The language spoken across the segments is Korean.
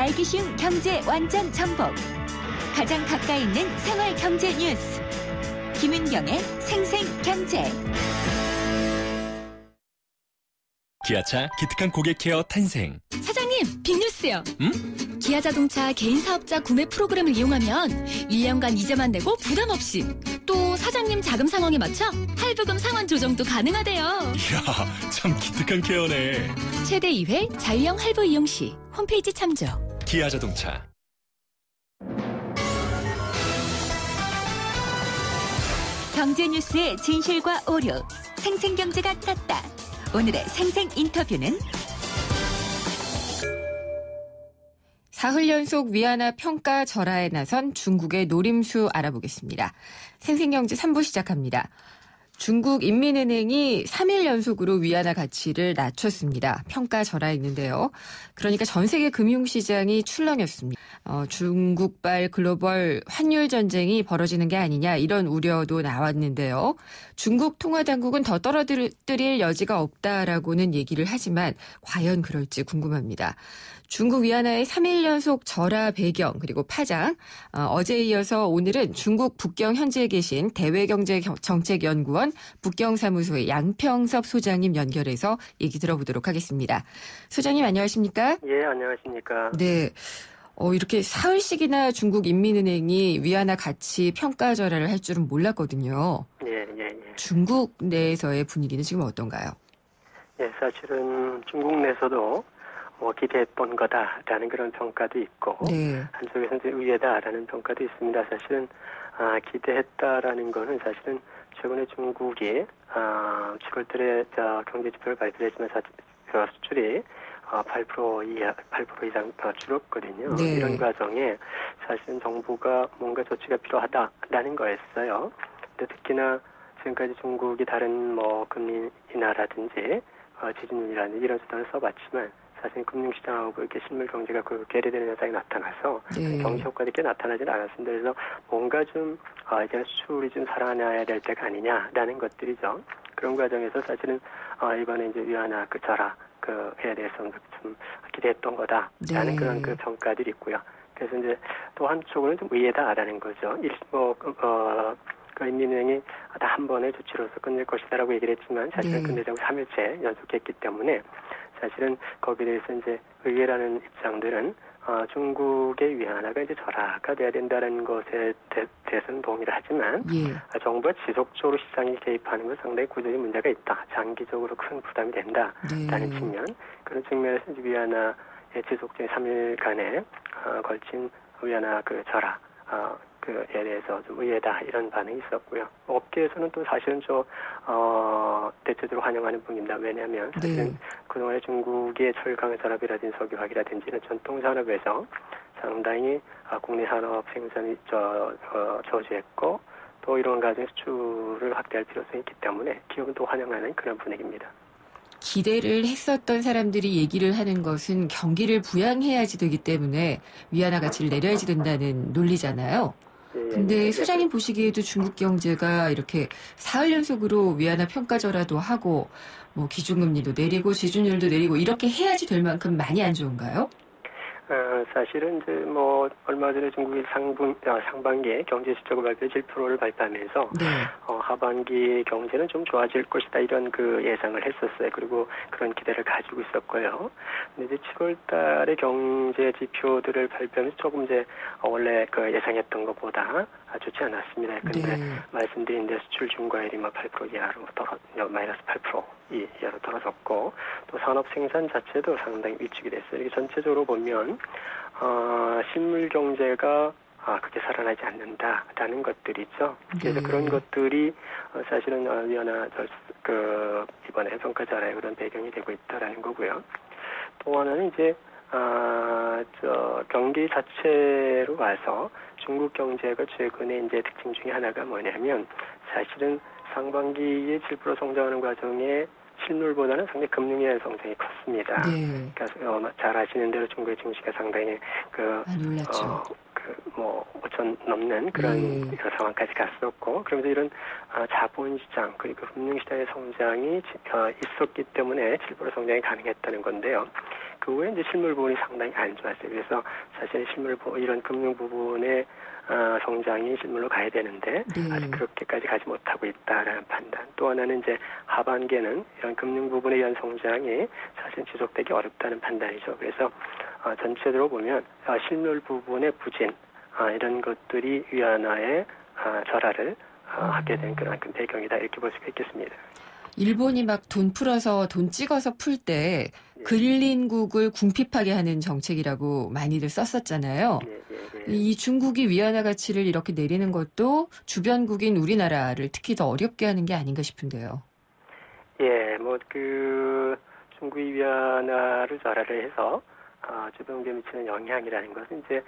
알기 쉬운 경제 완전 정복. 가장 가까이 있는 생활 경제 뉴스. 김은경의 생생경제. 기아차 기특한 고객 케어 탄생. 사장님, 빅뉴스요. 응? 기아자동차 개인사업자 구매 프로그램을 이용하면 1년간 이자만 내고 부담 없이, 또 사장님 자금 상황에 맞춰 할부금 상환 조정도 가능하대요. 이야, 참 기특한 케어네. 최대 2회 자유형 할부 이용 시 홈페이지 참조. 기아자동차. 경제 뉴스의 진실과 오류, 생생경제가 땄다. 오늘의 생생 인터뷰는 사흘 연속 위안화 평가 절하에 나선 중국의 노림수 알아보겠습니다. 생생경제 3부 시작합니다. 중국 인민은행이 3일 연속으로 위안화 가치를 낮췄습니다. 평가 절하했는데요. 그러니까 전 세계 금융시장이 출렁였습니다. 중국발 글로벌 환율 전쟁이 벌어지는 게 아니냐 이런 우려도 나왔는데요. 중국 통화당국은 더 떨어뜨릴 여지가 없다라고는 얘기를 하지만 과연 그럴지 궁금합니다. 중국 위안화의 3일 연속 절하 배경 그리고 파장, 어제에 이어서 오늘은 중국 북경 현지에 계신 대외경제정책연구원 북경사무소의 양평섭 소장님 연결해서 얘기 들어보도록 하겠습니다. 소장님 안녕하십니까? 예, 안녕하십니까? 네. 이렇게 사흘씩이나 중국 인민은행이 위안화 가치 평가 절하를 할 줄은 몰랐거든요. 예. 중국 내에서의 분위기는 지금 어떤가요? 예, 사실은 중국 내에서도 기대했던 거다라는 그런 평가도 있고, 네. 한쪽에서는 이제 의외다라는 평가도 있습니다. 사실은 기대했다라는 거는 사실은 최근에 중국이 7월달에 경제 지표를 발표했지만 수출이 8% 이상 줄었거든요. 네. 이런 과정에 사실은 정부가 뭔가 조치가 필요하다라는 거였어요. 근데 특히나 지금까지 중국이 다른 금리 인하라든지 지준율이라든지 이런 수단을 써봤지만 사실 금융시장하고 이렇게 실물 경제가 괴리되는 현상이 나타나서 네. 경제 효과도 이렇게 나타나진 않았습니다. 그래서 뭔가 좀 이제 수출이 좀 살아나야 될 때가 아니냐라는 것들이죠. 그런 과정에서 사실은 이번에 이제 위안화 절하에 대해서 좀 기대했던 거다라는 네. 그런 평가들이 있고요. 그래서 이제 또 한쪽으로는 좀 의외다라는 거죠. 인민은행이 다 한 번의 조치로서 끝낼 것이다라고 얘기를 했지만 사실은 네. 끝내자고 3일째 연속했기 때문에 사실은 거기에 대해서 이제 의외라는 입장들은 중국의 위안화가 이제 절하가 돼야 된다는 것에 대해서는 동의를 하지만 예. 정부가 지속적으로 시장에 개입하는 건 상당히 구조적인 문제가 있다. 장기적으로 큰 부담이 된다라는 네. 측면. 그런 측면에서 이제 위안화의 지속적인 3일간에 걸친 위안화 절하 에 대해서 좀 의외다 이런 반응이 있었고요. 업계에서는 또 사실은 대체적으로 환영하는 분입니다. 왜냐하면 사실은 네. 그동안에 중국의 철강 산업이라든지 석유화기라든지 이런 전통 산업에서 상당히 국내 산업 생산이 저조했고 또 이런 과정에 수출을 확대할 필요성이 있기 때문에 기업은 또 환영하는 그런 분위기입니다. 기대를 했었던 사람들이 얘기를 하는 것은 경기를 부양해야지 되기 때문에 위안화 가치를 내려야지 된다는 논리잖아요. 근데 소장님 보시기에도 중국 경제가 이렇게 사흘 연속으로 위안화 평가절하도 하고 기준금리도 내리고 지준율도 내리고 이렇게 해야지 될 만큼 많이 안 좋은가요? 사실은 이제 얼마 전에 중국이 상반기에 경제 실적을 발표 7%를 발표하면서 네. 하반기 경제는 좀 좋아질 것이다 이런 예상을 했었어요. 그리고 그런 기대를 가지고 있었고요. 근데 이제 7월달에 경제 지표들을 발표하면서 조금 이제 원래 예상했던 것보다 좋지 않았습니다. 그런데 네. 말씀드린 대 수출 중과율이 8% 이하로 마이너스 8% 이하로 떨어졌고 또 산업 생산 자체도 상당히 위축이 됐어요. 이게 전체적으로 보면 실물 경제가 그렇게 살아나지 않는다라는 것들이죠. 그래서 네. 그런 것들이 사실은 위안화 이번에 평가 절하의 그런 배경이 되고 있다라는 거고요. 또 하나는 이제 경기 자체로 와서 중국 경제가 최근에 이제 특징 중에 하나가 뭐냐면 사실은 상반기에 7% 성장하는 과정에 실물보다는 상당히 금융의 성장이 컸습니다. 네. 그러니까 잘 아시는 대로 중국의 증시가 상당히 많이 올랐죠. 5천 넘는 그런 상황까지 갔었고, 그러면서 이런 자본시장 그리고 금융시장의 성장이 있었기 때문에 7% 성장이 가능했다는 건데요. 그 후에 이제 실물 부분이 상당히 안 좋았어요. 그래서 사실 이런 금융 부분의 성장이 실물로 가야 되는데 아직 그렇게까지 가지 못하고 있다라는 판단. 또 하나는 이제 하반기에는 이런 금융 부분에 의한 성장이 사실 지속되기 어렵다는 판단이죠. 그래서 전체적으로 보면 실물 부분의 부진 이런 것들이 위안화의 절하를 하게 된 그런 배경이다 이렇게 볼 수가 있겠습니다. 일본이 막 돈 풀어서 돈 찍어서 풀 때 근린국을 궁핍하게 하는 정책이라고 많이들 썼었잖아요. 이 중국이 위안화 가치를 이렇게 내리는 것도 주변국인 우리나라를 특히 더 어렵게 하는 게 아닌가 싶은데요. 예, 중국이 위안화를 절하를 해서 주변국에 미치는 영향이라는 것은 이제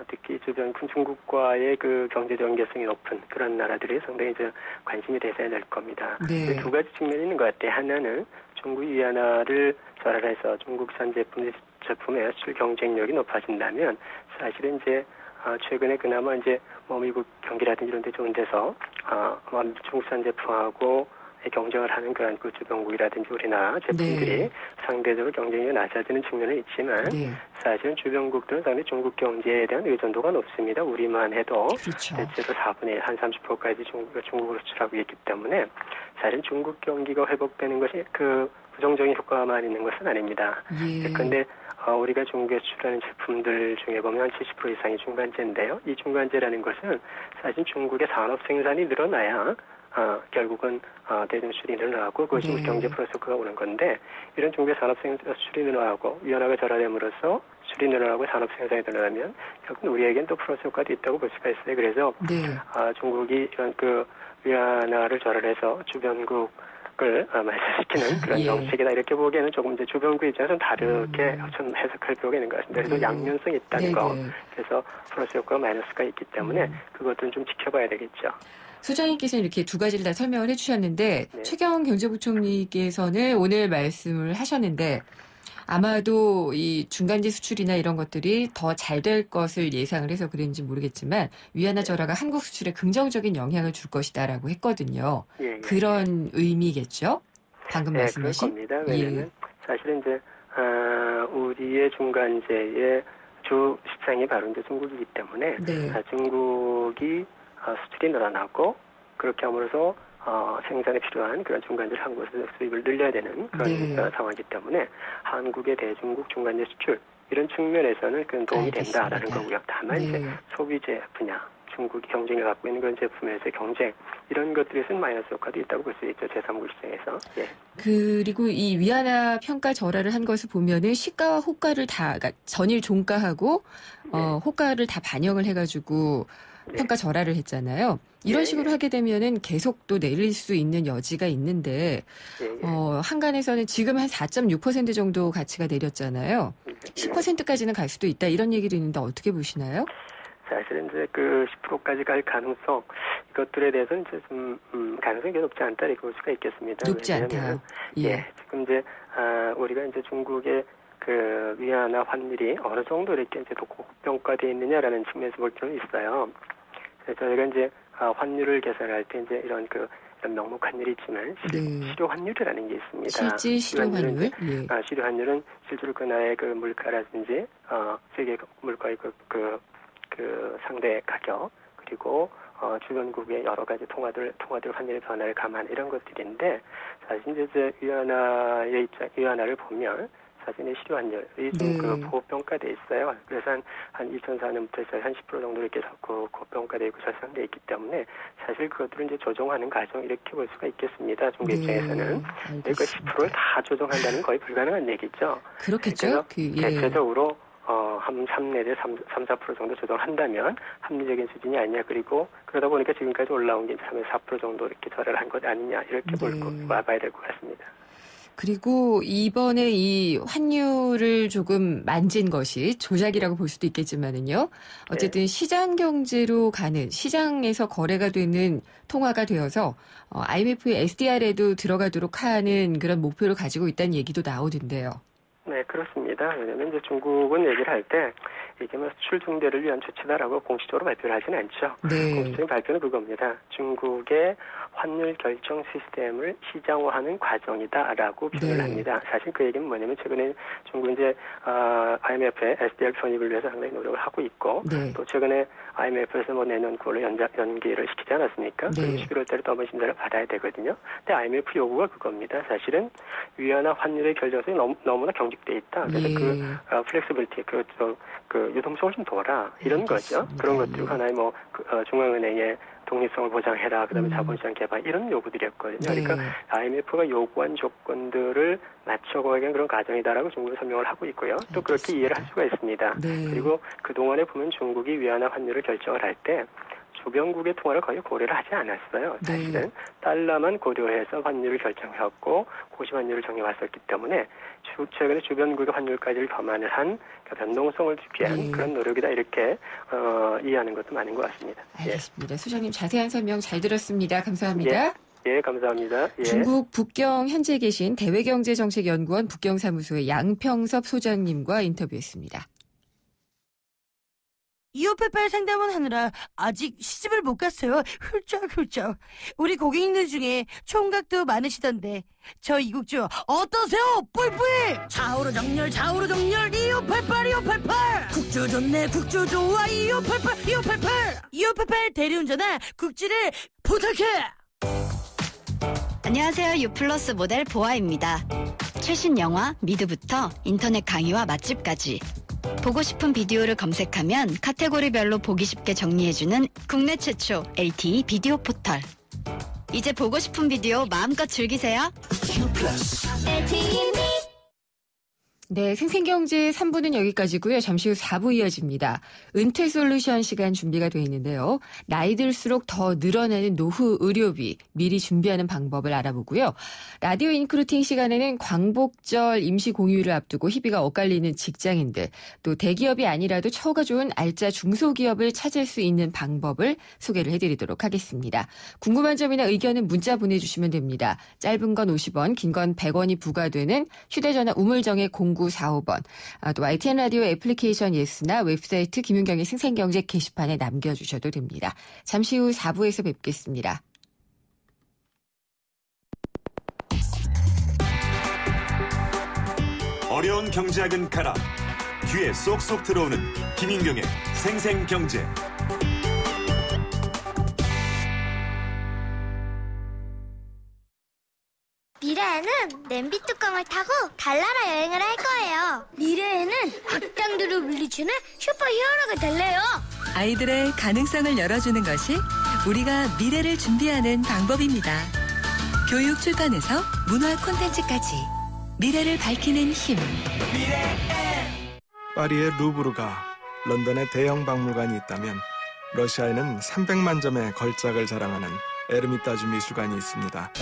특히 주변 중국과의 그 경제적 연계성이 높은 그런 나라들이 상당히 이제 관심이 돼서야 될 겁니다. 네. 두 가지 측면이 있는 것 같아요. 하나는 중국 위안화를 절하해서 중국산 제품의 수출 경쟁력이 높아진다면 사실은 이제 최근에 그나마 이제 미국 경기라든지 이런 데 좋은 데서 중국산 제품하고 경쟁을 하는 그런 그 주변국이라든지 우리나라 제품들이 상대적으로 경쟁력이 낮아지는 측면은 있지만 사실은 주변국들은 상당히 중국 경제에 대한 의존도가 높습니다. 우리만 해도 대체로 4분의 1, 한 30%까지 중국으로 수출하고 있기 때문에 사실은 중국 경기가 회복되는 것이 그 부정적인 효과만 있는 것은 아닙니다. 그런데 우리가 중국에 수출하는 제품들 중에 보면 70% 이상이 중간재인데요. 이 중간재라는 것은 사실 중국의 산업 생산이 늘어나야 결국은 대중 수출이 늘어나고 그것이 우리 경제 플러스 효과가 오는 건데 이런 중국의 산업 수출이 늘어나고 위안화가 절하됨으로써 수출이 늘어나고 산업 생산이 늘어나면 결국은 우리에겐 또 플러스 효과도 있다고 볼 수가 있어요. 그래서 중국이 이런 그 위안화를 절하해서 주변국을 말살시키는 그런 정책이다 이렇게 보기에는 조금 이제 주변국 입장에서 좀 다르게 좀 해석할 필요가 있는 것 같습니다. 그래서 양면성이 있다는 거. 그래서 플러스 효과와 마이너스가 있기 때문에 그것들은 좀 지켜봐야 되겠죠. 소장님께서는 이렇게 두 가지를 다 설명을 해주셨는데 최경환 경제부총리께서는 오늘 말씀을 하셨는데 아마도 이 중간재 수출이나 이런 것들이 더 잘 될 것을 예상을 해서 그랬는지 모르겠지만 위안화 절하가 한국 수출에 긍정적인 영향을 줄 것이다라고 했거든요. 그런 의미겠죠? 방금 말씀하신? 그럴 겁니다. 왜냐하면 사실은 이제 우리의 중간재의 주 시장이 바로 이제 중국이기 때문에 중국이 수출이 늘어나고 그렇게 함으로써 생산에 필요한 그런 중간재를 한국에서 수입을 늘려야 되는 그런 상황이기 때문에 한국의 대중국 중간재 수출 이런 측면에서는 그런 도움이 된다라는 거고요. 다만 이제 소비재 분야 중국이 경쟁을 갖고 있는 그런 제품에서의 경쟁 이런 것들에서는 마이너스 효과도 있다고 볼 수 있죠. 제3국 시장에서. 그리고 이 위안화 평가 절하를 한 것을 보면은 시가와 호가를 다 그러니까 전일 종가하고 호가를 다 반영을 해가지고 평가 절하를 했잖아요. 이런 식으로 하게 되면은 계속 또 내릴 수 있는 여지가 있는데 한간에서는 지금 한 4.6% 정도 가치가 내렸잖아요. 10%까지는 갈 수도 있다 이런 얘기도 있는데 어떻게 보시나요? 사실은 이제 그 10%까지 갈 가능성 이것들에 대해서는 이제 좀 가능성이 높지 않다 이렇게 볼 수가 있겠습니다. 높지 않다. 지금 이제 우리가 이제 중국의 그 위안화 환율이 어느 정도 이렇게 이제 고평가되어 있느냐라는 측면에서 볼 필요는 있어요. 그래서 저희가 이제 환율을 계산할 때 이제 이런 명목 환율이 있지만 실효 환율이라는 게 있습니다. 실질 실효 환율? 실효 환율은 실제로 그 나라의 그 물가라든지 세계 물가의 그 상대 가격 그리고 주변국의 여러 가지 통화들 환율의 변화를 감안 이런 것들인데 사실 이제 위안화를 보면 사실은 실효 환율이 좀 고평가돼 있어요. 그래서 한 2004년부터 해서 한 10% 정도 이렇게 고평가돼 있고 절상돼 있기 때문에 사실 그것들을 이제 조정하는 과정 이렇게 볼 수가 있겠습니다. 중국 입장에서는. 그 10%를 다 조정한다는 거의 불가능한 얘기죠. 그렇겠죠. 대체적으로 한 3 내지 3-4% 정도 조정한다면 합리적인 수준이 아니냐. 그리고 그러다 보니까 지금까지 올라온 게 3-4% 정도 이렇게 절하를 한 것 아니냐. 이렇게 봐야 될 것 같습니다. 그리고 이번에 이 환율을 조금 만진 것이 조작이라고 볼 수도 있겠지만은요. 어쨌든 시장 경제로 가는 시장에서 거래가 되는 통화가 되어서 IMF의 SDR에도 들어가도록 하는 그런 목표를 가지고 있다는 얘기도 나오던데요. 네, 그렇습니다. 왜냐하면 이제 중국은 얘기를 할 때 이게 뭐 수출 증대를 위한 조치다라고 공식적으로 발표를 하지는 않죠. 네. 공식적인 발표는 그겁니다. 중국의 환율 결정 시스템을 시장화하는 과정이다라고 표현을 네. 합니다. 사실 그 얘기는 뭐냐면 최근에 중국이 이제 IMF의 SDR 편입을 위해서 상당히 노력을 하고 있고 네. 또 최근에 IMF에서 뭐 내년 9월로 연기를 시키지 않았습니까? 네. 그럼 11월 달에 또 한번 심사를 받아야 되거든요. 근데 IMF 요구가 그겁니다. 사실은 위안화 환율의 결정성이 너무나 경직돼 있다. 그래서 예. 그 플렉시빌티, 그 유동성을 좀 둬라 이런 거죠. 알겠습니다. 그런 것들이 예. 하나의 뭐 중앙은행의 독립성을 보장해라. 그다음에 음. 자본시장 개발 이런 요구들이었거든요. 네. 그러니까 IMF가 요구한 조건들을 맞춰가는 그런 과정이다라고 중국은 설명을 하고 있고요. 또 그렇게 알겠습니다. 이해를 할 수가 있습니다. 네. 그리고 그동안에 보면 중국이 위안화 환율을 결정을 할 때 주변국의 통화를 거의 고려를 하지 않았어요. 사실은 네. 달러만 고려해서 환율을 결정해왔고 고시 환율을 정해왔었기 때문에 최근에 주변국의 환율까지를 감안을 한 변동성을 피한 네. 그런 노력이다 이렇게 이해하는 것도 많은 것 같습니다. 알겠습니다. 소장님 자세한 설명 잘 들었습니다. 감사합니다. 예, 감사합니다. 예. 중국 북경 현재 계신 대외경제정책연구원 북경사무소의 양평섭 소장님과 인터뷰했습니다. 2588 상담원 하느라 아직 시집을 못 갔어요. 훌쩍훌쩍. 우리 고객님들 중에 총각도 많으시던데 저 이국주 어떠세요? 뿌이뿌이. 좌우로 정렬 2588 국주 좋네 국주 좋아 2588 대리운전아 국주를 부탁해. 안녕하세요. 유플러스 모델 보아입니다. 최신 영화 미드부터 인터넷 강의와 맛집까지 보고 싶은 비디오를 검색하면 카테고리별로 보기 쉽게 정리해주는 국내 최초 LTE 비디오 포털. 이제 보고 싶은 비디오 마음껏 즐기세요. LTE 네, 생생경제 3부는 여기까지고요. 잠시 후 4부 이어집니다. 은퇴 솔루션 시간 준비가 되어 있는데요. 나이 들수록 더 늘어나는 노후 의료비 미리 준비하는 방법을 알아보고요. 라디오 인크루팅 시간에는 광복절 임시 공휴일을 앞두고 희비가 엇갈리는 직장인들, 또 대기업이 아니라도 처우가 좋은 알짜 중소기업을 찾을 수 있는 방법을 소개를 해드리도록 하겠습니다. 궁금한 점이나 의견은 문자 보내주시면 됩니다. 짧은 건 50원, 긴 건 100원이 부과되는 휴대전화 우물정의 0945번, 또 YTN 라디오 애플리케이션 예스나 웹사이트 김윤경의 생생경제 게시판에 남겨주셔도 됩니다. 잠시 후 4부에서 뵙겠습니다. 어려운 경제학은 가라. 귀에 쏙쏙 들어오는 김인경의 생생경제. 미래에는 냄비 뚜껑을 타고 달나라 여행을 할 거예요. 미래에는 악당들을 물리치는 슈퍼히어로가 될래요. 아이들의 가능성을 열어주는 것이 우리가 미래를 준비하는 방법입니다. 교육 출판에서 문화 콘텐츠까지 미래를 밝히는 힘. 파리의 루브르가 런던의 대형 박물관이 있다면 러시아에는 300만 점의 걸작을 자랑하는 에르미타주 미술관이 있습니다.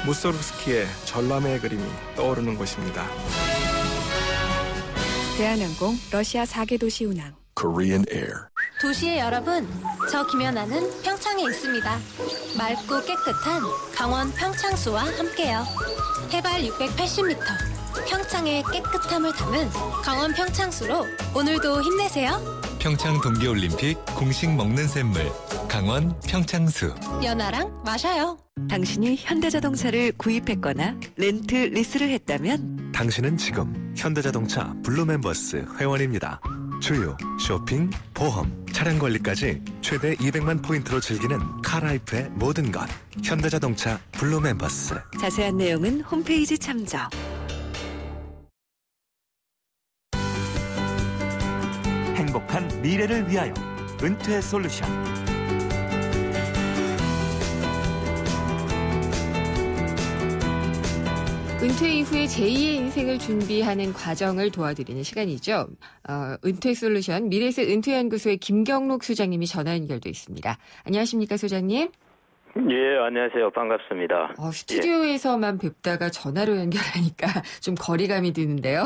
무소르스키의 전람회의 그림이 떠오르는 곳입니다. 대한항공 러시아 4개 도시 운항. Korean Air. 도시의 여러분, 저 김연아는 평창에 있습니다. 맑고 깨끗한 강원 평창수와 함께요. 해발 680m, 평창의 깨끗함을 담은 강원 평창수로 오늘도 힘내세요. 평창 동계올림픽 공식 먹는 샘물 강원 평창수. 연아랑 마셔요. 당신이 현대자동차를 구입했거나 렌트 리스를 했다면 당신은 지금 현대자동차 블루멤버스 회원입니다. 주유, 쇼핑, 보험, 차량 관리까지 최대 200만 포인트로 즐기는 카라이프의 모든 것. 현대자동차 블루멤버스. 자세한 내용은 홈페이지 참조. 행복한 미래를 위하여 은퇴 솔루션. 은퇴 이후에 제2의 인생을 준비하는 과정을 도와드리는 시간이죠. 은퇴 솔루션 미래셋 은퇴연구소의 김경록 소장님이 전화 연결돼 있습니다. 안녕하십니까, 소장님? 예, 안녕하세요. 반갑습니다. 스튜디오에서만 뵙다가 전화로 연결하니까 좀 거리감이 드는데요.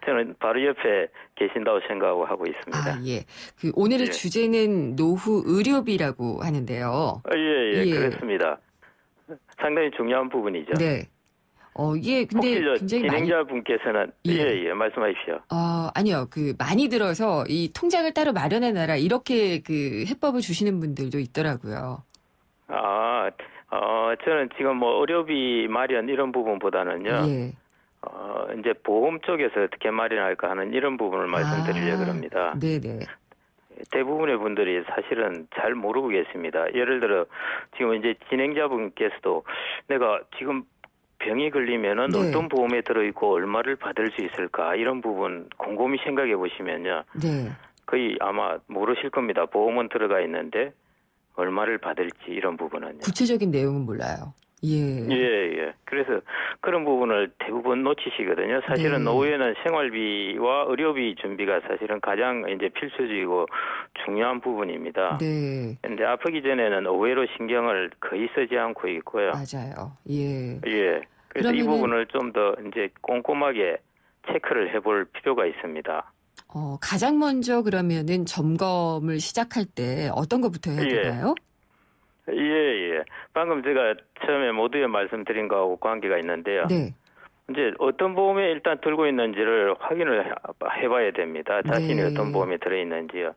저는 바로 옆에 계신다고 생각하고 하고 있습니다. 예. 오늘의 주제는 노후 의료비라고 하는데요. 예, 그렇습니다. 상당히 중요한 부분이죠. 네. 이게 근데 혹시 굉장히 많이 진행자분께서는 예, 말씀하십시오. 아니요. 그 많이 들어서 이 통장을 따로 마련해 놔라 이렇게 그 해법을 주시는 분들도 있더라고요. 저는 지금 뭐 의료비 마련 이런 부분보다는요. 예. 이제 보험 쪽에서 어떻게 마련할까 하는 이런 부분을 말씀드리려고 합니다. 네네. 대부분의 분들이 사실은 잘 모르고 계십니다. 예를 들어 지금 이제 진행자분께서도 내가 지금 병이 걸리면은 네. 어떤 보험에 들어있고 얼마를 받을 수 있을까 이런 부분 곰곰이 생각해 보시면요. 네. 거의 아마 모르실 겁니다. 보험은 들어가 있는데 얼마를 받을지 이런 부분은요. 구체적인 내용은 몰라요. 예. 그래서 그런 부분을 대부분 놓치시거든요. 사실은 노후에는 생활비와 의료비 준비가 사실은 가장 이제 필수적이고 중요한 부분입니다. 네. 근데 아프기 전에는 의외로 신경을 거의 쓰지 않고 있고요. 맞아요. 예. 그래서 이 그러면은- 부분을 좀 더 이제 꼼꼼하게 체크를 해볼 필요가 있습니다. 가장 먼저 그러면은 점검을 시작할 때 어떤 것부터 해야 되나요? 예. 방금 제가 처음에 모두에 말씀드린 거하고 관계가 있는데요. 네. 이제 어떤 보험에 일단 들고 있는지를 확인을 해봐야 됩니다. 자신이 어떤 보험에 들어있는지요.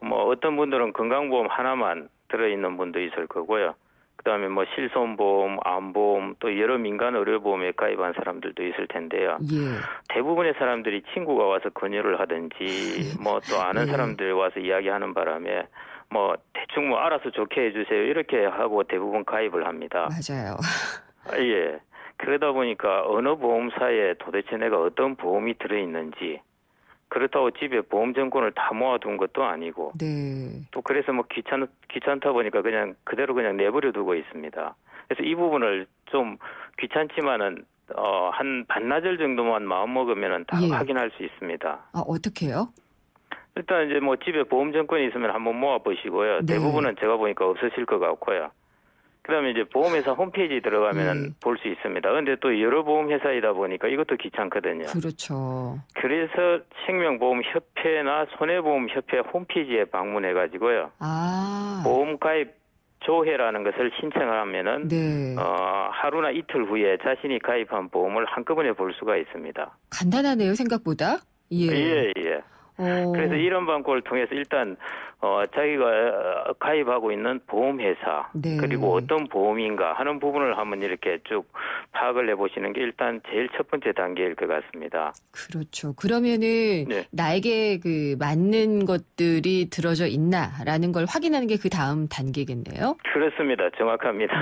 뭐 어떤 분들은 건강보험 하나만 들어있는 분도 있을 거고요. 그다음에 뭐 실손보험, 암보험 또 여러 민간 의료보험에 가입한 사람들도 있을 텐데요. 대부분의 사람들이 친구가 와서 권유를 하든지 뭐 또 아는 사람들이 와서 이야기하는 바람에 뭐 대충 뭐 알아서 좋게 해주세요 이렇게 하고 대부분 가입을 합니다. 맞아요. 예. 그러다 보니까 어느 보험사에 도대체 내가 어떤 보험이 들어있는지 그렇다고 집에 보험 정보를 다 모아둔 것도 아니고 또 그래서 뭐 귀찮다 보니까 그냥 그대로 그냥 내버려 두고 있습니다. 그래서 이 부분을 좀 귀찮지만은 한 반나절 정도만 마음 먹으면은 다 확인할 수 있습니다. 어떻게요? 일단 이제 뭐 집에 보험 정권이 있으면 한번 모아 보시고요. 대부분은 제가 보니까 없으실 것 같고요. 그다음에 이제 보험회사 홈페이지 들어가면 볼 수 있습니다. 그런데 또 여러 보험회사이다 보니까 이것도 귀찮거든요. 그렇죠. 그래서 생명보험협회나 손해보험협회 홈페이지에 방문해가지고요. 보험가입 조회라는 것을 신청을 하면은 하루나 이틀 후에 자신이 가입한 보험을 한꺼번에 볼 수가 있습니다. 간단하네요, 생각보다. 예. 그래서 이런 방법을 통해서 일단 자기가 가입하고 있는 보험회사 그리고 어떤 보험인가 하는 부분을 한번 이렇게 쭉 파악을 해보시는 게 일단 제일 첫 번째 단계일 것 같습니다. 그렇죠. 그러면은 나에게 그 맞는 것들이 들어져 있나라는 걸 확인하는 게 그 다음 단계겠네요. 그렇습니다. 정확합니다.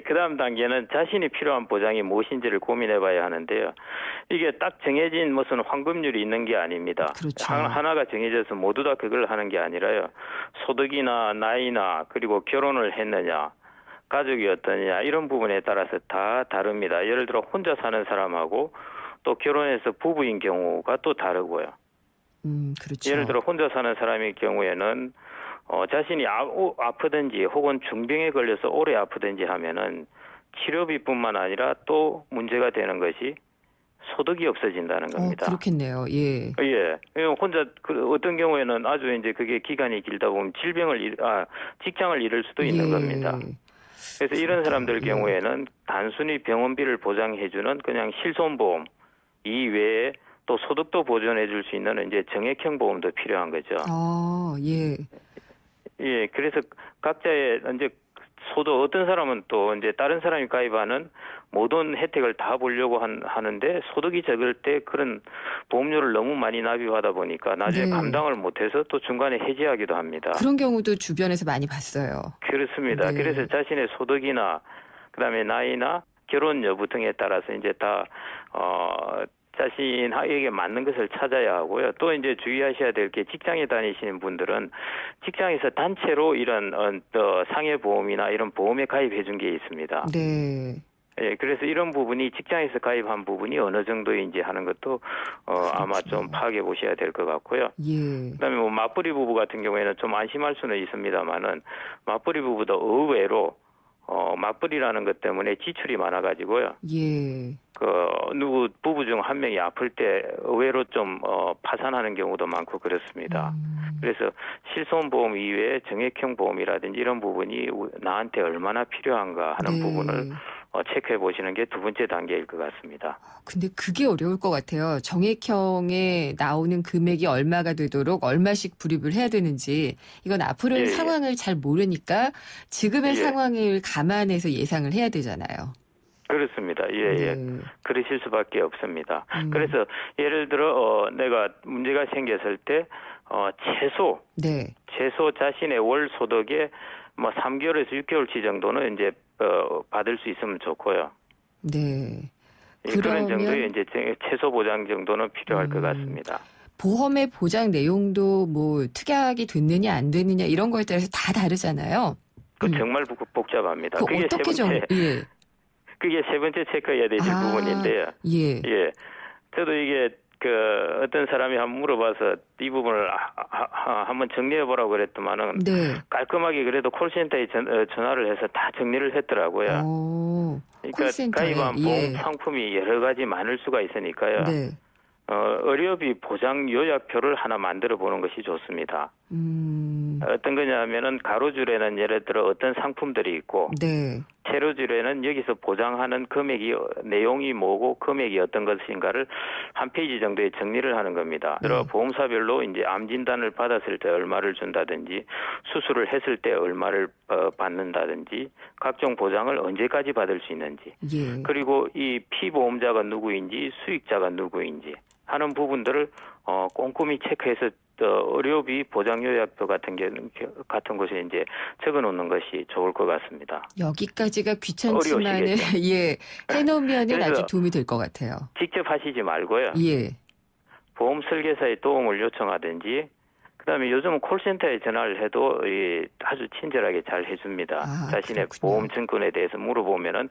그 다음 단계는 자신이 필요한 보장이 무엇인지를 고민해봐야 하는데요. 이게 딱 정해진 무슨 환급률이 있는 게 아닙니다. 하나가 정해져서 모두 다 그걸 하는 게 아니라요. 소득이나 나이나 그리고 결혼을 했느냐, 가족이 어떠냐 이런 부분에 따라서 다 다릅니다. 예를 들어 혼자 사는 사람하고 또 결혼해서 부부인 경우가 또 다르고요. 그렇죠. 예를 들어 혼자 사는 사람의 경우에는 자신이 아프든지 혹은 중병에 걸려서 오래 아프든지 하면은 치료비뿐만 아니라 또 문제가 되는 것이 소득이 없어진다는 겁니다. 그렇겠네요. 예. 혼자 어떤 경우에는 아주 이제 그게 기간이 길다 보면 직장을 잃을 수도 있는 겁니다. 그래서 이런 사람들 경우에는 단순히 병원비를 보장해주는 그냥 실손보험 이외에 또 소득도 보존해줄 수 있는 이제 정액형 보험도 필요한 거죠. 그래서 각자의 이제 소득 어떤 사람은 또 이제 다른 사람이 가입하는 모든 혜택을 다 보려고 하는데 소득이 적을 때 그런 보험료를 너무 많이 납입하다 보니까 나중에 감당을 못해서 또 중간에 해지하기도 합니다. 그런 경우도 주변에서 많이 봤어요. 그렇습니다. 그래서 자신의 소득이나 그다음에 나이나 결혼 여부 등에 따라서 이제 다 자신에게 맞는 것을 찾아야 하고요. 또 이제 주의하셔야 될 게 직장에 다니시는 분들은 직장에서 단체로 이런 상해보험이나 이런 보험에 가입해 준 게 있습니다. 그래서 이런 부분이 직장에서 가입한 부분이 어느 정도인지 하는 것도 아마 좀 파악해 보셔야 될 것 같고요. 그다음에 뭐 맞벌이 부부 같은 경우에는 좀 안심할 수는 있습니다만은 맞벌이 부부도 의외로 맞벌이라는 것 때문에 지출이 많아가지고요. 부부 중 한 명이 아플 때 의외로 좀 파산하는 경우도 많고 그렇습니다. 그래서 실손보험 이외에 정액형 보험이라든지 이런 부분이 나한테 얼마나 필요한가 하는 부분을 체크해 보시는 게 두 번째 단계일 것 같습니다. 근데 그게 어려울 것 같아요. 정액형에 나오는 금액이 얼마가 되도록 얼마씩 불입을 해야 되는지 이건 앞으로의 상황을 잘 모르니까 지금의 상황을 감안해서 예상을 해야 되잖아요. 그렇습니다. 예. 그러실 수밖에 없습니다. 그래서 예를 들어 내가 문제가 생겼을 때 최소 자신의 월 소득의 뭐 3개월에서 6개월치 정도는 이제 받을 수 있으면 좋고요. 네. 그런 정도의 이제 최소 보장 정도는 필요할 것 같습니다. 보험의 보장 내용도 뭐 특약이 됐느냐 안 됐느냐 이런 거에 따라서 다 다르잖아요. 정말 복잡합니다. 그게 어떻게 그게 세 번째 체크해야 되실 부분인데요. 예. 저도 이게 어떤 사람이 한번 물어봐서 이 부분을 한번 정리해보라고 그랬더만은 깔끔하게 그래도 콜센터에 전화를 해서 다 정리를 했더라고요. 그러니까 가입한 보험 상품이 여러 가지 많을 수가 있으니까요. 의료비 보장 요약표를 하나 만들어 보는 것이 좋습니다. 어떤 거냐 하면은 가로줄에는 예를 들어 어떤 상품들이 있고 세로줄에는 여기서 보장하는 금액이 내용이 뭐고 금액이 어떤 것인가를 한 페이지 정도에 정리를 하는 겁니다. 그리고 보험사별로 이제 암 진단을 받았을 때 얼마를 준다든지 수술을 했을 때 얼마를 받는다든지 각종 보장을 언제까지 받을 수 있는지 그리고 이 피보험자가 누구인지 수익자가 누구인지 하는 부분들을 꼼꼼히 체크해서 의료비 보장 요약표 같은 곳에 이제 적어놓는 것이 좋을 것 같습니다. 여기까지가 귀찮지만은 해놓으면은 아주 도움이 될 것 같아요. 직접 하시지 말고요. 보험 설계사의 도움을 요청하든지. 그다음에 요즘은 콜센터에 전화를 해도 아주 친절하게 잘 해줍니다. 자신의 보험 증권에 대해서 물어보면은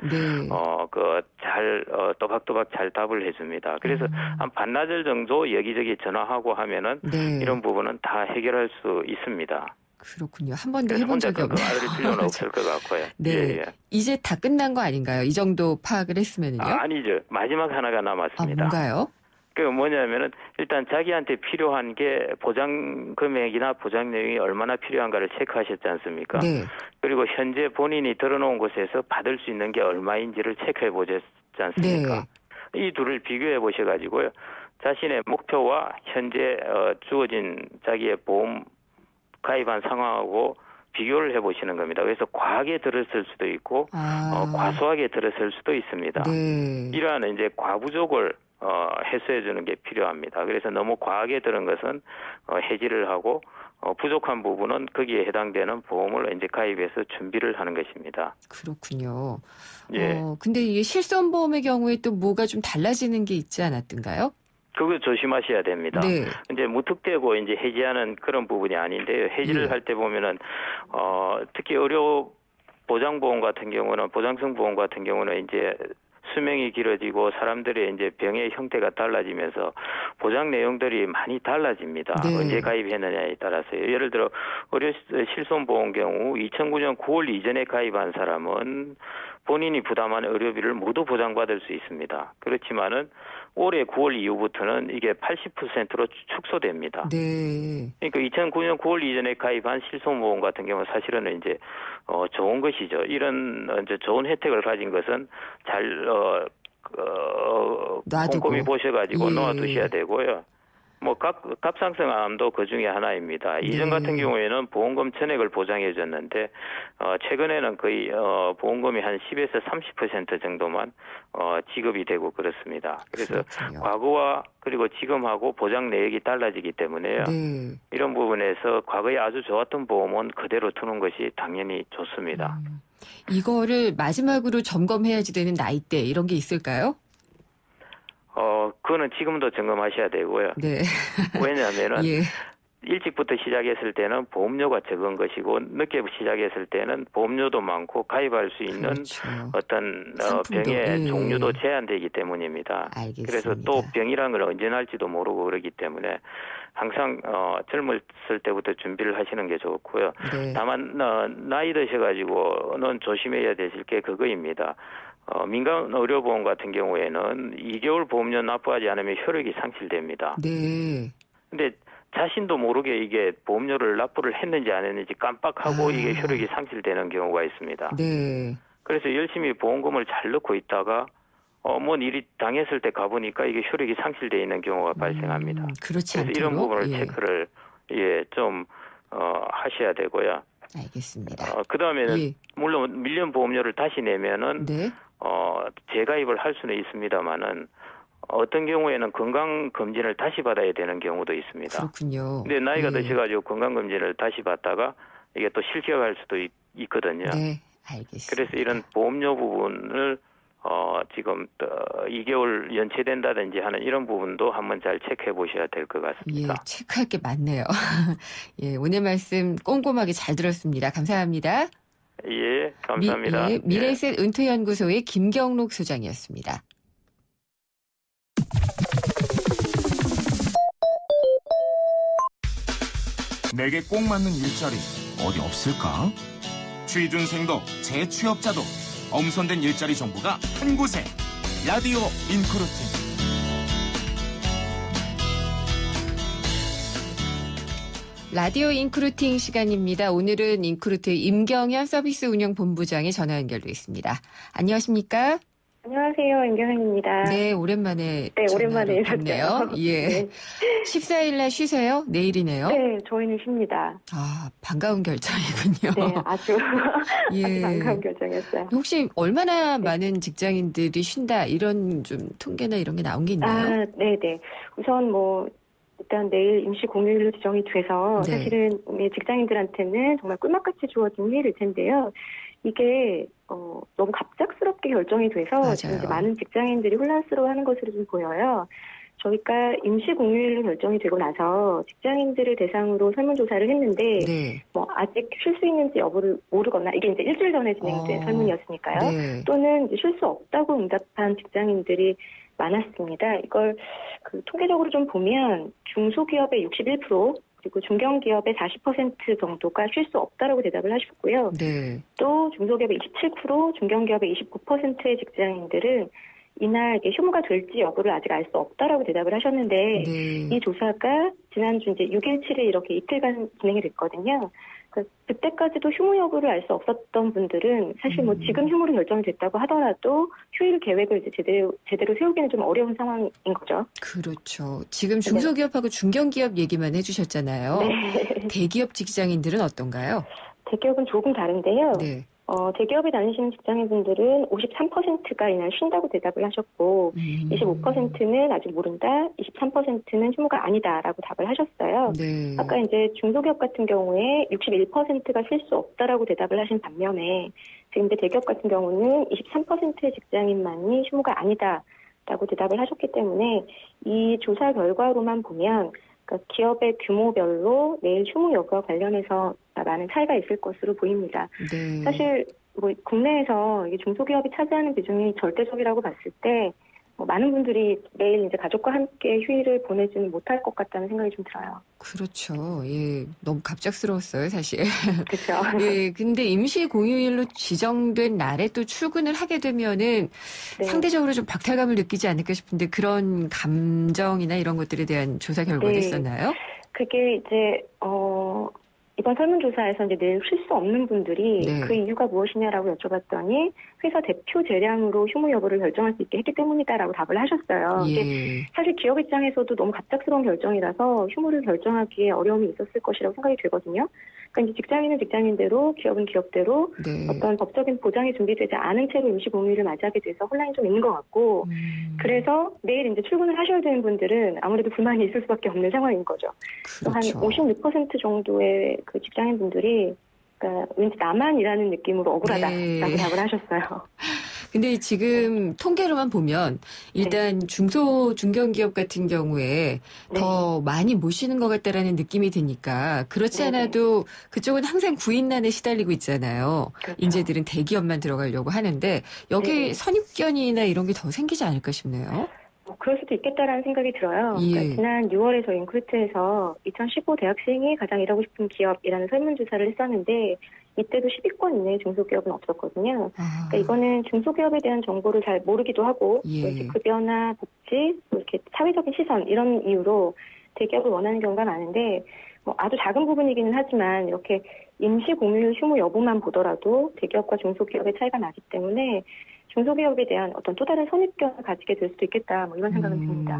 또박또박 잘 답을 해줍니다. 그래서 한 반나절 정도 여기저기 전화하고 하면은 이런 부분은 다 해결할 수 있습니다. 그렇군요. 한 번도 해본 적이 없네요. 알릴 필요는 없을 것 같고요. 이제 다 끝난 거 아닌가요? 이 정도 파악을 했으면은요? 아니죠. 마지막 하나가 남았습니다. 뭔가요? 그 뭐냐면은 일단 자기한테 필요한 게 보장 금액이나 보장 내용이 얼마나 필요한가를 체크하셨지 않습니까? 그리고 현재 본인이 들어놓은 곳에서 받을 수 있는 게 얼마인지를 체크해 보셨지 않습니까? 이 둘을 비교해 보셔가지고요. 자신의 목표와 현재 주어진 자기의 보험 가입한 상황하고 비교를 해보시는 겁니다. 그래서 과하게 들었을 수도 있고 과소하게 들었을 수도 있습니다. 이러한 이제 과부족을 해소해 주는 게 필요합니다. 그래서 너무 과하게 들은 것은 해지를 하고 부족한 부분은 거기에 해당되는 보험을 이제 가입해서 준비를 하는 것입니다. 그렇군요. 근데 이게 실손보험의 경우에 또 뭐가 좀 달라지는 게 있지 않았던가요? 그거 조심하셔야 됩니다. 이제 무턱대고 이제 해지하는 그런 부분이 아닌데요. 해지를 할 때 보면은 특히 의료 보장보험 같은 경우는 보장성 보험 같은 경우는 이제 수명이 길어지고 사람들의 이제 병의 형태가 달라지면서 보장 내용들이 많이 달라집니다. 언제 가입했느냐에 따라서요. 예를 들어 의료 실손보험 경우 2009년 9월 이전에 가입한 사람은 본인이 부담한 의료비를 모두 보장받을 수 있습니다. 그렇지만은 올해 9월 이후부터는 이게 80%로 축소됩니다. 그러니까 2009년 9월 이전에 가입한 실손보험 같은 경우는 사실은 이제 좋은 것이죠. 이런 이제 좋은 혜택을 가진 것은 잘 꼼꼼히 보셔가지고 놓아두셔야 되고요. 뭐 갑상선암도 그 중에 하나입니다. 이전 같은 경우에는 보험금 전액을 보장해 줬는데 최근에는 거의 보험금이 한 10에서 30% 정도만 지급이 되고 그렇습니다. 그래서 과거와 그리고 지금하고 보장 내역이 달라지기 때문에요. 이런 부분에서 과거에 아주 좋았던 보험은 그대로 두는 것이 당연히 좋습니다. 이거를 마지막으로 점검해야지 되는 나이대 이런 게 있을까요? 그거는 지금도 점검하셔야 되고요. 왜냐하면은 일찍부터 시작했을 때는 보험료가 적은 것이고 늦게 시작했을 때는 보험료도 많고 가입할 수 있는 어떤 병의 종류도 제한되기 때문입니다. 그래서 또 병이라는 걸 언제 날지도 모르고 그러기 때문에 항상 젊었을 때부터 준비를 하시는 게 좋고요. 다만 나이 드셔가지고는 조심해야 되실 게 그거입니다. 민간 의료보험 같은 경우에는 2개월 보험료 납부하지 않으면 효력이 상실됩니다. 근데 자신도 모르게 이게 보험료를 납부를 했는지 안 했는지 깜빡하고 이게 효력이 상실되는 경우가 있습니다. 그래서 열심히 보험금을 잘 넣고 있다가 뭔 일이 당했을 때 가보니까 이게 효력이 상실되어 있는 경우가 발생합니다. 그렇지 그래서 않도록 이런 부분을 체크를 좀 하셔야 되고요. 알겠습니다. 그 다음에는 물론 밀린 보험료를 다시 내면은 재가입을 할 수는 있습니다만은 어떤 경우에는 건강 검진을 다시 받아야 되는 경우도 있습니다. 그렇군요. 근데 나이가 드셔가지고 건강 검진을 다시 받다가 이게 또 실격할 수도 있거든요. 네, 알겠습니다. 그래서 이런 보험료 부분을 지금 2개월 연체된다든지 하는 이런 부분도 한번 잘 체크해 보셔야 될 것 같습니다. 예, 체크할 게 많네요. 예, 오늘 말씀 꼼꼼하게 잘 들었습니다. 감사합니다. 예, 감사합니다. 미래셋 은퇴연구소의 김경록 소장이었습니다. 내게 꼭 맞는 일자리 어디 없을까? 취준생도 재취업자도 엄선된 일자리 정보가 한 곳에 라디오 인크루팅. 라디오 인크루팅 시간입니다. 오늘은 인크루트 임경현 서비스 운영 본부장이 전화 연결돼 있습니다. 안녕하십니까? 안녕하세요. 임경현입니다. 네, 오랜만에 오랜만에 인사드네요. 예. 네. 14일 날 쉬세요? 내일이네요? 네, 저희는 쉽니다. 아, 반가운 결정이군요. 네, 아주 반가운 결정이었어요. 혹시 얼마나 많은 직장인들이 쉰다 이런 좀 통계나 이런 게 나온 게 있나요? 네. 우선 일단 내일 임시 공휴일로 지정이 돼서 사실은 직장인들한테는 정말 꿀맛같이 주어진 일일 텐데요. 이게 너무 갑작스럽게 결정이 돼서 지금 이제 많은 직장인들이 혼란스러워하는 것으로 좀 보여요. 저희가 임시 공휴일로 결정이 되고 나서 직장인들을 대상으로 설문조사를 했는데 아직 쉴 수 있는지 여부를 모르거나 이게 이제 일주일 전에 진행된 설문이었으니까요. 또는 쉴 수 없다고 응답한 직장인들이 많았습니다. 이걸 통계적으로 좀 보면 중소기업의 61% 그리고 중견기업의 40% 정도가 쉴 수 없다라고 대답을 하셨고요. 또 중소기업의 27%, 중견기업의 29%의 직장인들은 이날 휴무가 될지 여부를 아직 알 수 없다라고 대답을 하셨는데 이 조사가 지난주 이제 6일, 7일 이렇게 이틀간 진행이 됐거든요. 그때까지도 휴무 여부를 알 수 없었던 분들은 사실 지금 휴무로 결정이 됐다고 하더라도 휴일 계획을 이제 제대로 세우기는 좀 어려운 상황인 거죠. 그렇죠. 지금 중소기업하고 중견기업 얘기만 해주셨잖아요. 대기업 직장인들은 어떤가요? 대기업은 조금 다른데요. 대기업에 다니시는 직장인분들은 53%가 이날 쉰다고 대답을 하셨고 25%는 아직 모른다, 23%는 휴무가 아니다라고 답을 하셨어요. 아까 이제 중소기업 같은 경우에 61%가 쉴 수 없다라고 대답을 하신 반면에 지금 이제 대기업 같은 경우는 23%의 직장인만이 휴무가 아니다라고 대답을 하셨기 때문에 이 조사 결과로만 보면 기업의 규모별로 내일 휴무 여부와 관련해서 많은 차이가 있을 것으로 보입니다. 사실 국내에서 중소기업이 차지하는 비중이 절대적이라고 봤을 때 많은 분들이 내일 이제 가족과 함께 휴일을 보내지는 못할 것 같다는 생각이 좀 들어요. 그렇죠. 예, 너무 갑작스러웠어요, 사실. 그렇죠. 예, 근데 임시 공휴일로 지정된 날에 또 출근을 하게 되면은 상대적으로 좀 박탈감을 느끼지 않을까 싶은데 그런 감정이나 이런 것들에 대한 조사 결과가 있었나요? 그게 이제 이번 설문조사에서 이제 내일 쉴 수 없는 분들이 그 이유가 무엇이냐라고 여쭤봤더니 회사 대표 재량으로 휴무 여부를 결정할 수 있게 했기 때문이다라고 답을 하셨어요. 이게 사실 기업 입장에서도 너무 갑작스러운 결정이라서 휴무를 결정하기에 어려움이 있었을 것이라고 생각이 되거든요. 그러니까 이제 직장인은 직장인대로 기업은 기업대로 어떤 법적인 보장이 준비되지 않은 채로 임시 공휴일을 맞이하게 돼서 혼란이 좀 있는 것 같고 그래서 내일 이제 출근을 하셔야 되는 분들은 아무래도 불만이 있을 수밖에 없는 상황인 거죠. 한 56% 정도의 그 직장인분들이 그러니까 왠지 나만 일하는 느낌으로 억울하다라고 답을 하셨어요. 근데 지금 통계로만 보면 일단 중견기업 같은 경우에 더 많이 모시는 것 같다라는 느낌이 드니까 그렇지 않아도 그쪽은 항상 구인난에 시달리고 있잖아요. 인재들은 대기업만 들어가려고 하는데 여기 선입견이나 이런 게 더 생기지 않을까 싶네요. 그럴 수도 있겠다라는 생각이 들어요. 그러니까 지난 6월에 저희 인크루트에서 2015 대학생이 가장 일하고 싶은 기업이라는 설문조사를 했었는데 이때도 10위권 이내의 중소기업은 없었거든요. 그러니까 이거는 중소기업에 대한 정보를 잘 모르기도 하고 이렇게 급여나 복지, 이렇게 사회적인 시선 이런 이유로 대기업을 원하는 경우가 많은데 아주 작은 부분이기는 하지만 이렇게 임시 공휴일 휴무 여부만 보더라도 대기업과 중소기업의 차이가 나기 때문에 중소기업에 대한 어떤 또 다른 선입견을 가지게 될 수도 있겠다, 뭐 이런 생각은 듭니다.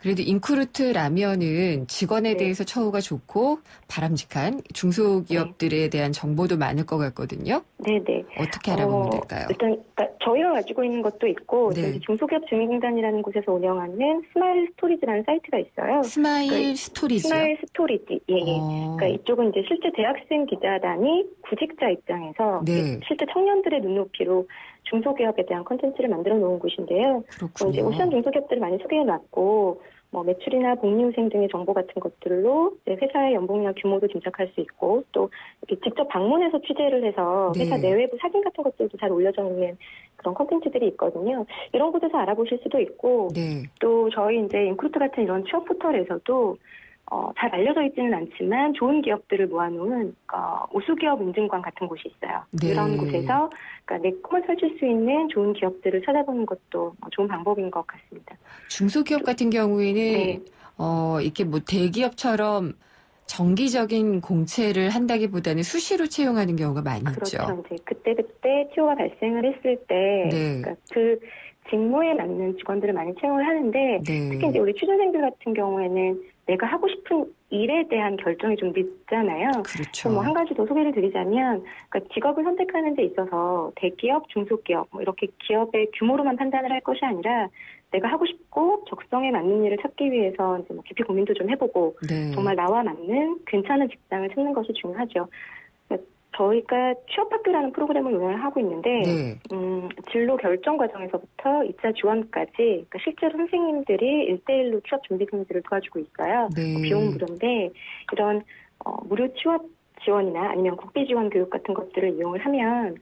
그래도 인크루트라면은 직원에 대해서 처우가 좋고 바람직한 중소기업들에 대한 정보도 많을 것 같거든요. 네네. 어떻게 알아보면 될까요? 일단 그러니까 저희가 가지고 있는 것도 있고 중소기업 증인공단이라는 곳에서 운영하는 스마일 스토리지라는 사이트가 있어요. 스마일 스토리지요? 스마일 스토리지. 예. 그러니까 이쪽은 이제 실제 대학생 기자단이 구직자 입장에서 실제 청년들의 눈높이로 중소기업에 대한 콘텐츠를 만들어 놓은 곳인데요. 그렇군요. 이제 오션 중소기업들을 많이 소개해 놨고, 뭐 매출이나 복리후생 등의 정보 같은 것들로 회사의 연봉이나 규모도 짐작할 수 있고, 또 이렇게 직접 방문해서 취재를 해서 회사 내외부 사진 같은 것들도 잘 올려져 있는 그런 콘텐츠들이 있거든요. 이런 곳에서 알아보실 수도 있고, 또 저희 이제 인크루트 같은 이런 취업 포털에서도 잘 알려져 있지는 않지만 좋은 기업들을 모아놓은 우수기업 인증관 같은 곳이 있어요. 이런 곳에서 내 꿈을 펼칠 수 있는 좋은 기업들을 찾아보는 것도 좋은 방법인 것 같습니다. 중소기업 같은 경우에는 이렇게 뭐 대기업처럼 정기적인 공채를 한다기보다는 수시로 채용하는 경우가 많이 있죠. 그렇죠. 이제 그때 TO가 발생을 했을 때 그러니까 그 직무에 맞는 직원들을 많이 채용을 하는데 특히 이제 우리 취준생들 같은 경우에는 내가 하고 싶은 일에 대한 결정이 좀 늦잖아요. 그렇죠. 뭐 한 가지 더 소개를 드리자면, 그러니까 직업을 선택하는 데 있어서 대기업, 중소기업 뭐 이렇게 기업의 규모로만 판단을 할 것이 아니라 내가 하고 싶고 적성에 맞는 일을 찾기 위해서 이제 뭐 깊이 고민도 좀 해보고 정말 나와 맞는 괜찮은 직장을 찾는 것이 중요하죠. 저희가 취업학교라는 프로그램을 운영을 하고 있는데 진로 결정 과정에서부터 입사 지원까지 그러니까 실제로 선생님들이 1대1로 취업 준비생들을 도와주고 있어요. 비용 무료인데 이런 무료 취업 지원이나 아니면 국비 지원 교육 같은 것들을 이용을 하면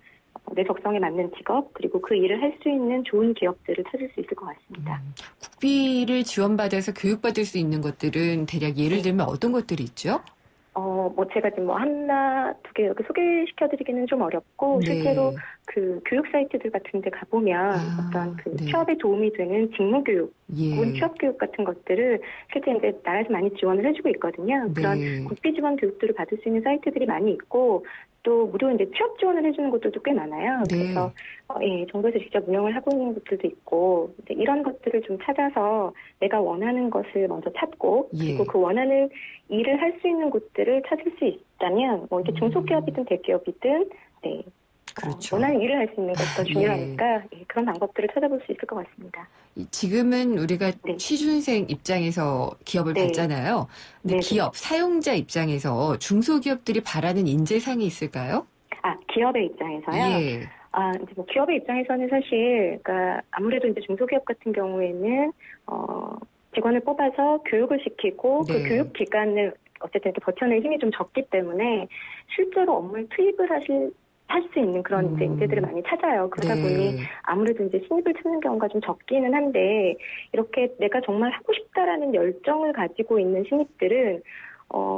내 적성에 맞는 직업 그리고 그 일을 할 수 있는 좋은 기업들을 찾을 수 있을 것 같습니다. 국비를 지원받아서 교육받을 수 있는 것들은 대략 예를 들면 어떤 것들이 있죠? 뭐 제가 지금 뭐 하나, 두 개 이렇게 소개시켜드리기는 좀 어렵고, 실제로 그 교육 사이트들 같은 데 가보면 어떤 그 취업에 도움이 되는 직무교육, 혹은 취업교육 같은 것들을 실제 이제 나라에서 많이 지원을 해주고 있거든요. 그런 국비 지원 교육들을 받을 수 있는 사이트들이 많이 있고, 또 무료 이제 취업 지원을 해주는 곳들도 꽤 많아요. 그래서 정부에서 직접 운영을 하고 있는 곳들도 있고 이런 것들을 좀 찾아서 내가 원하는 것을 먼저 찾고 그리고 그 원하는 일을 할 수 있는 곳들을 찾을 수 있다면 뭐 이게 중소기업이든 대기업이든 원하는 일을 할 수 있는 것도 중요하니까 그런 방법들을 찾아볼 수 있을 것 같습니다. 지금은 우리가 취준생 입장에서 기업을 봤잖아요. 근데 기업, 사용자 입장에서 중소기업들이 바라는 인재상이 있을까요? 기업의 입장에서요? 이제 뭐 기업의 입장에서는 사실, 그러니까 아무래도 이제 중소기업 같은 경우에는, 직원을 뽑아서 교육을 시키고 그 교육 기간을 어쨌든 이렇게 버텨낼 힘이 좀 적기 때문에 실제로 업무를 투입을 할 수 있는 그런 이제 인재들을 많이 찾아요. 그러다 보니 아무래도 이제 신입을 찾는 경우가 좀 적기는 한데 이렇게 내가 정말 하고 싶다라는 열정을 가지고 있는 신입들은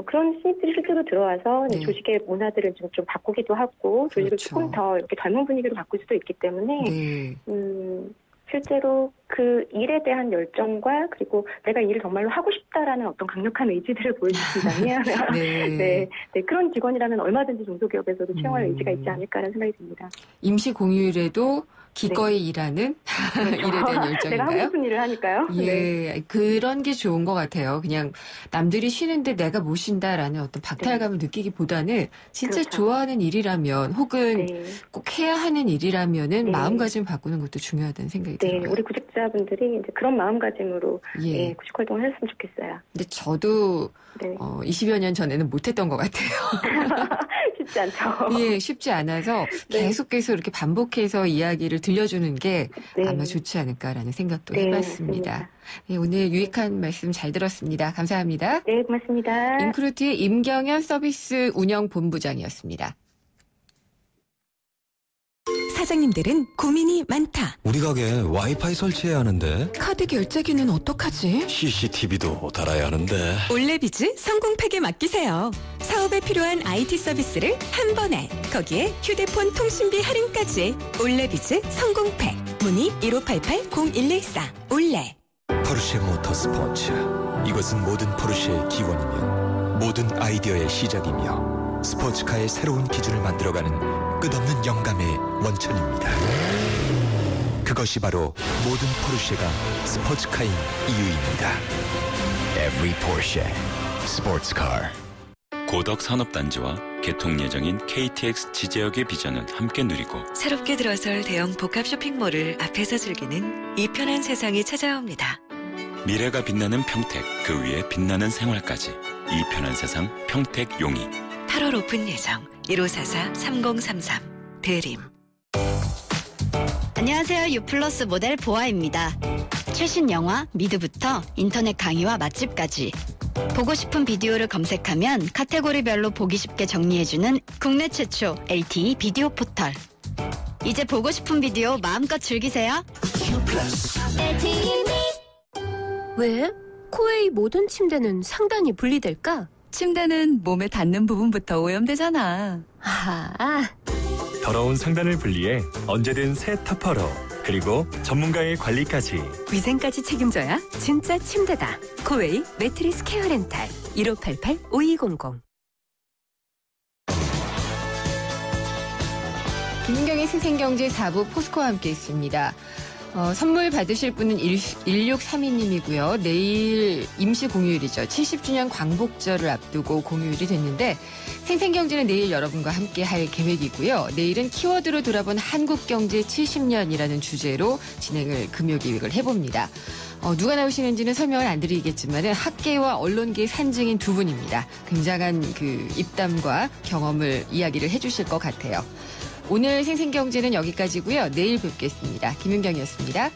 그런 신입들이 실제로 들어와서 조직의 문화들을 좀 바꾸기도 하고 조직을 조금 더 이렇게 젊은 분위기로 바꿀 수도 있기 때문에 실제로 그 일에 대한 열정과 그리고 내가 일을 정말로 하고 싶다라는 어떤 강력한 의지들을 보여주신다면 그런 직원이라면 얼마든지 중소기업에서도 채용할 의지가 있지 않을까라는 생각이 듭니다. 임시 공휴일에도 기꺼이 일하는 일에 대한 열정인가요? 내가 하고 싶은 일을 하니까요. 그런 게 좋은 것 같아요. 그냥 남들이 쉬는데 내가 못 쉰다라는 어떤 박탈감을 느끼기보다는 진짜 좋아하는 일이라면 혹은 꼭 해야 하는 일이라면은 마음가짐을 바꾸는 것도 중요하다는 생각이 들어요. 우리 구직자분들이 이제 그런 마음가짐으로 구직 활동을 했으면 좋겠어요. 근데 저도 20여 년 전에는 못했던 것 같아요. 쉽지 않죠. 쉽지 않아서 계속해서 이렇게 반복해서 이야기를 들려주는 게 아마 좋지 않을까라는 생각도 해봤습니다. 오늘 유익한 말씀 잘 들었습니다. 감사합니다. 네, 고맙습니다. 인크루트의 임경현 서비스 운영본부장이었습니다. 사장님들은 고민이 많다. 우리 가게 와이파이 설치해야 하는데 카드 결제기는 어떡하지? CCTV도 달아야 하는데 올레비즈 성공팩에 맡기세요. 사업에 필요한 IT 서비스를 한 번에 거기에 휴대폰 통신비 할인까지 올레비즈 성공팩 문의 1588-0114 올레. 포르쉐 모터스포츠 이것은 모든 포르쉐의 기원이며 모든 아이디어의 시작이며 스포츠카의 새로운 기준을 만들어가는 끝없는 영감의 원천입니다. 그것이 바로 모든 포르쉐가 스포츠카인 이유입니다. Every Porsche Sports Car. 고덕 산업단지와 개통 예정인 KTX 지제역의 비전은 함께 누리고 새롭게 들어설 대형 복합 쇼핑몰을 앞에서 즐기는 이 편한 세상이 찾아옵니다. 미래가 빛나는 평택, 그 위에 빛나는 생활까지 이 편한 세상 평택 용이 8월 오픈 예정 1544-3033 대림. 안녕하세요. 유플러스 모델 보아입니다. 최신 영화 미드부터 인터넷 강의와 맛집까지 보고 싶은 비디오를 검색하면 카테고리별로 보기 쉽게 정리해주는 국내 최초 LTE 비디오 포털. 이제 보고 싶은 비디오 마음껏 즐기세요. 왜? 코웨이 모든 침대는 상단이 분리될까? 침대는 몸에 닿는 부분부터 오염되잖아. 더러운 상단을 분리해 언제든 새 터퍼로, 그리고 전문가의 관리까지. 위생까지 책임져야 진짜 침대다. 코웨이 매트리스 케어 렌탈 1588-5200. 김은경의 생생경제 4부 포스코와 함께 있습니다. 선물 받으실 분은 1632님이고요. 내일 임시 공휴일이죠. 70주년 광복절을 앞두고 공휴일이 됐는데 생생경제는 내일 여러분과 함께 할 계획이고요. 내일은 키워드로 돌아본 한국경제 70년이라는 주제로 진행을 금요기획을 해봅니다. 누가 나오시는지는 설명을 안 드리겠지만 학계와 언론계의 산증인 두 분입니다. 굉장한 그 입담과 경험을 이야기를 해주실 것 같아요. 오늘 생생경제는 여기까지고요. 내일 뵙겠습니다. 김은경이었습니다.